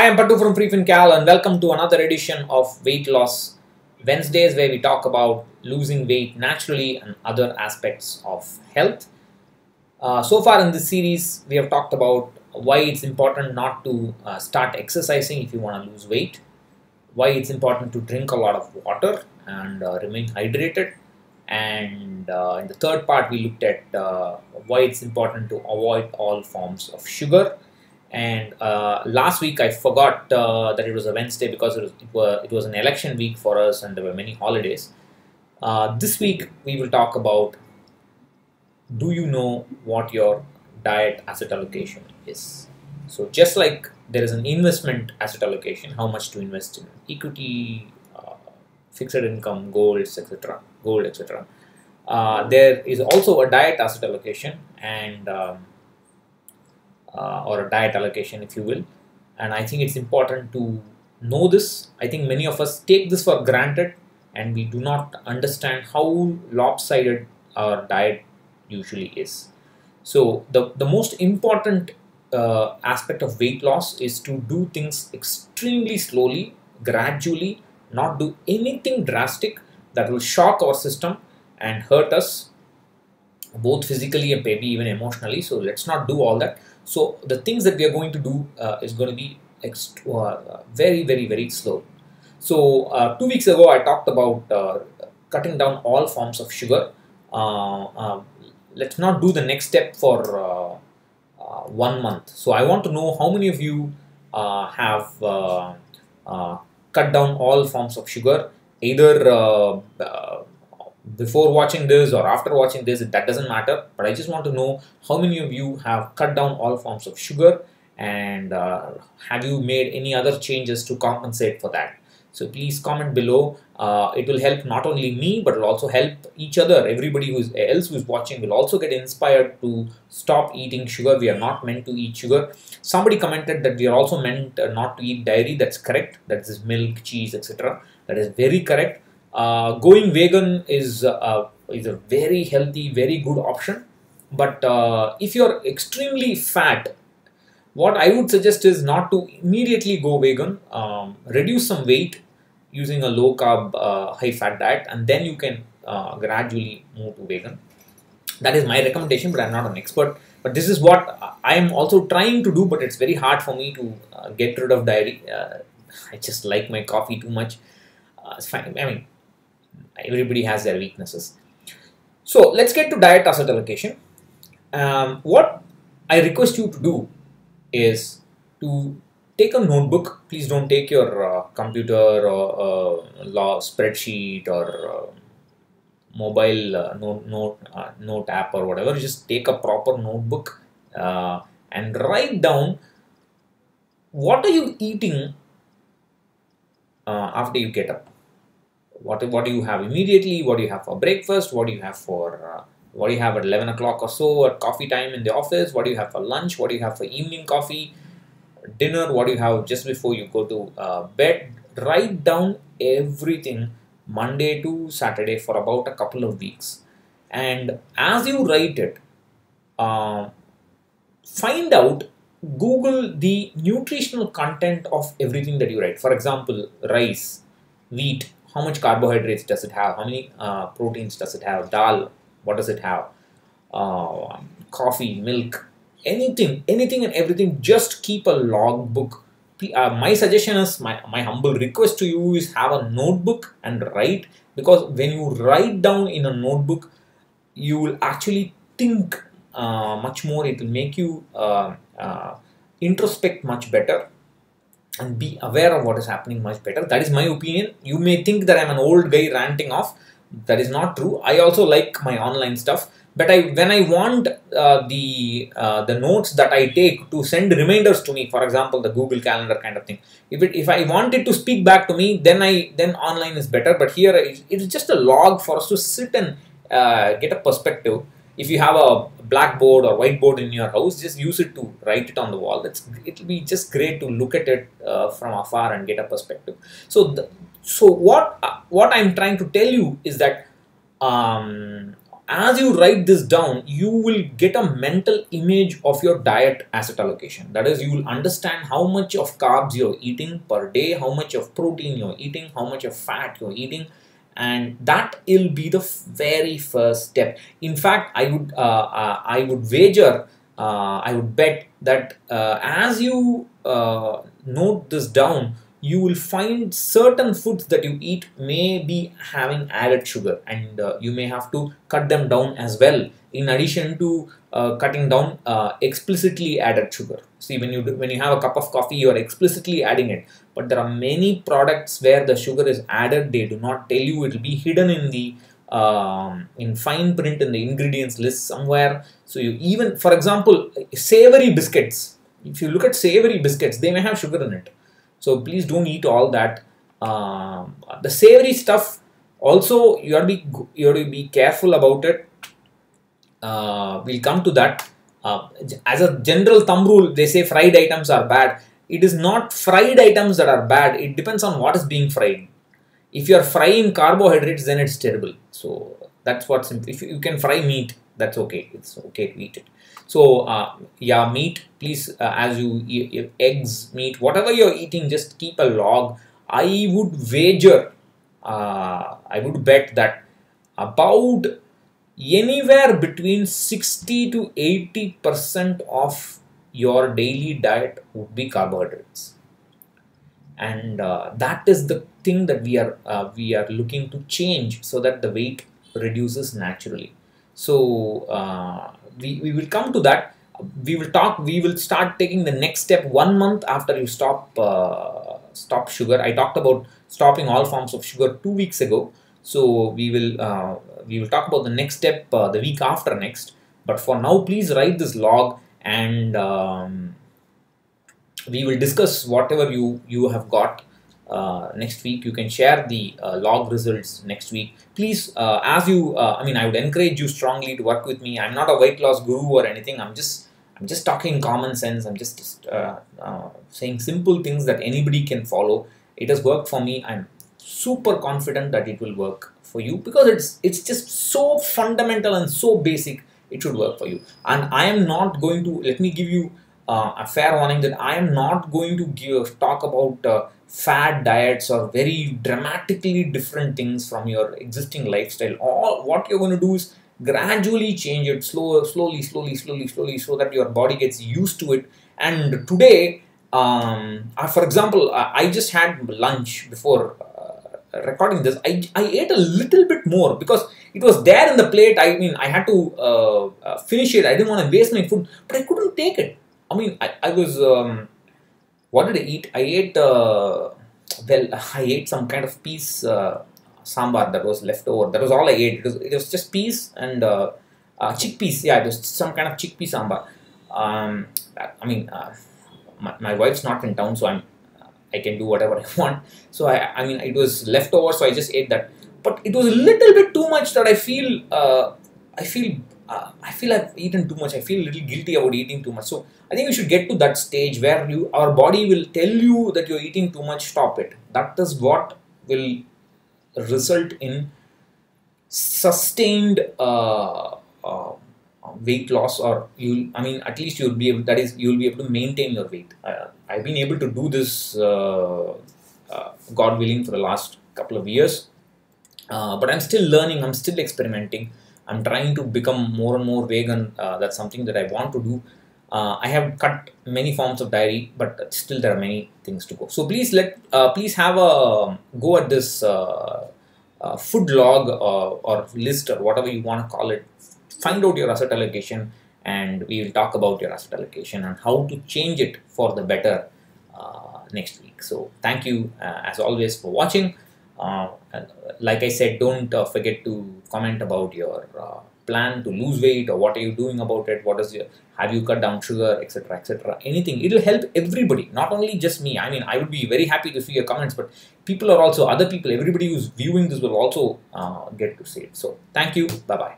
Hi, I'm Pattu from freefincal and welcome to another edition of Weight Loss Wednesdays, where we talk about losing weight naturally and other aspects of health. So far in this series, we have talked about why it's important not to start exercising if you want to lose weight, why it's important to drink a lot of water and remain hydrated, and in the third part, we looked at why it's important to avoid all forms of sugar. And last week I forgot that it was a Wednesday because it was an election week for us and there were many holidays. This week we will talk about, do you know what your diet asset allocation is? So just like there is an investment asset allocation, how much to invest in equity, fixed income, gold, etc. There is also a diet asset allocation and or a diet allocation, if you will. And I think it's important to know this. I think many of us take this for granted and we do not understand how lopsided our diet usually is. So the most important aspect of weight loss is to do things extremely slowly, gradually, not do anything drastic that will shock our system and hurt us both physically and maybe even emotionally. So let's not do all that. So the things that we are going to do is going to be very slow. So 2 weeks ago I talked about cutting down all forms of sugar. Let's not do the next step for 1 month. So I want to know how many of you have cut down all forms of sugar, either before watching this or after watching this. That doesn't matter, but I just want to know how many of you have cut down all forms of sugar, and have you made any other changes to compensate for that. So please comment below. It will help not only me, but it will also help each other. Everybody else who's watching will also get inspired to stop eating sugar. We are not meant to eat sugar. Somebody commented that we are also meant not to eat dairy. That's correct. That is milk, cheese, etc. That is very correct. Going vegan is a very healthy, very good option. But if you're extremely fat, what I would suggest is not to immediately go vegan. Reduce some weight using a low carb, high fat diet, and then you can gradually move to vegan. That is my recommendation, but I'm not an expert. But this is what I am also trying to do, but it's very hard for me to get rid of dairy. I just like my coffee too much. It's fine. I mean, everybody has their weaknesses. So let's get to diet asset allocation. What I request you to do is to take a notebook. Please don't take your computer or spreadsheet or mobile note app or whatever. Just take a proper notebook and write down what are you eating after you get up. What do you have immediately? What do you have for breakfast? What do you have for what do you have at 11 o'clock or so at coffee time in the office? What do you have for lunch? What do you have for evening coffee? Dinner? What do you have just before you go to bed? Write down everything Monday to Saturday for about a couple of weeks. And as you write it, find out, Google the nutritional content of everything that you write. For example, rice, wheat. How much carbohydrates does it have? How many proteins does it have? Dal, what does it have? Coffee, milk, anything and everything. Just keep a logbook. My suggestion is, my humble request to you is, have a notebook and write, because when you write down in a notebook, you will actually think much more. It will make you introspect much better and be aware of what is happening much better. That is my opinion. You may think that I'm an old guy ranting off. That is not true. I also like my online stuff, but when I want the notes that I take to send reminders to me, for example, the Google Calendar kind of thing. If I want it to speak back to me, then online is better. But here it's just a log for us to sit and get a perspective. If you have a blackboard or whiteboard in your house, just use it to write it on the wall. It'll be just great to look at it from afar and get a perspective. So what I'm trying to tell you is that as you write this down, you will get a mental image of your diet asset allocation. That is, you will understand how much of carbs you're eating per day, how much of protein you're eating, how much of fat you're eating, and that will be the very first step. In fact, I would wager, I would bet that as you note this down, you will find certain foods that you eat may be having added sugar, and you may have to cut them down as well, in addition to cutting down explicitly added sugar. See, when you have a cup of coffee, you are explicitly adding it, but there are many products where the sugar is added. They do not tell you. It will be hidden in the in fine print in the ingredients list somewhere. So you, even for example, savory biscuits, if you look at savory biscuits, they may have sugar in it. So please don't eat all that. The savory stuff also, you have to be careful about it. We'll come to that. As a general thumb rule, they say fried items are bad. It is not fried items that are bad. It depends on what is being fried. If you are frying carbohydrates, then it's terrible. So that's what's. If you can fry meat, that's okay. It's okay to eat it. So yeah, meat, please, as you eat eggs, meat, whatever you're eating, just keep a log. I would wager, I would bet that about anywhere between 60 to 80% of your daily diet would be carbohydrates. And that is the thing that we are looking to change, so that the weight reduces naturally. So we will come to that. We will start taking the next step 1 month after you stop sugar. I talked about stopping all forms of sugar 2 weeks ago. So we will talk about the next step the week after next. But for now, please write this log, and we will discuss whatever you have got next week. You can share the log results next week. Please, as you, I would encourage you strongly to work with me. I'm not a weight loss guru or anything. I'm just talking common sense. I'm just saying simple things that anybody can follow. It has worked for me. I'm super confident that it will work for you, because it's just so fundamental and so basic. It should work for you. And I am not going to, let me give you a fair warning that I am not going to talk about fad diets or very dramatically different things from your existing lifestyle. All what you're going to do is gradually change it slowly, so that your body gets used to it. And today, for example, I just had lunch before recording this. I ate a little bit more because it was there in the plate. I had to finish it. I didn't want to waste my food, but I couldn't take it. I was, what did I eat? I ate, I ate some kind of peas sambar that was left over. That was all I ate. It was just peas and chickpeas. Yeah, it was some kind of chickpea sambar. My wife's not in town, so I can do whatever I want. So it was left over, so I just ate that. But it was a little bit too much that I feel I've eaten too much. I feel a little guilty about eating too much. So I think we should get to that stage where our body will tell you that you're eating too much. Stop it. That is what will result in sustained weight loss, or at least you'll be able. That is, you'll be able to maintain your weight. I've been able to do this, God willing, for the last couple of years. But I'm still learning. I'm still experimenting. I'm trying to become more and more vegan. That's something that I want to do. I have cut many forms of dairy, but still there are many things to go. So please please have a go at this food log or list, or whatever you want to call it. Find out your asset allocation, and we will talk about your asset allocation and how to change it for the better next week. So thank you as always for watching. Like I said, don't forget to comment about your plan to lose weight, or what are you doing about it. Have you cut down sugar, etc., etc. Anything. It will help everybody, not only just me. I would be very happy to see your comments, but other people, everybody who's viewing this will also get to see it. So thank you. Bye bye.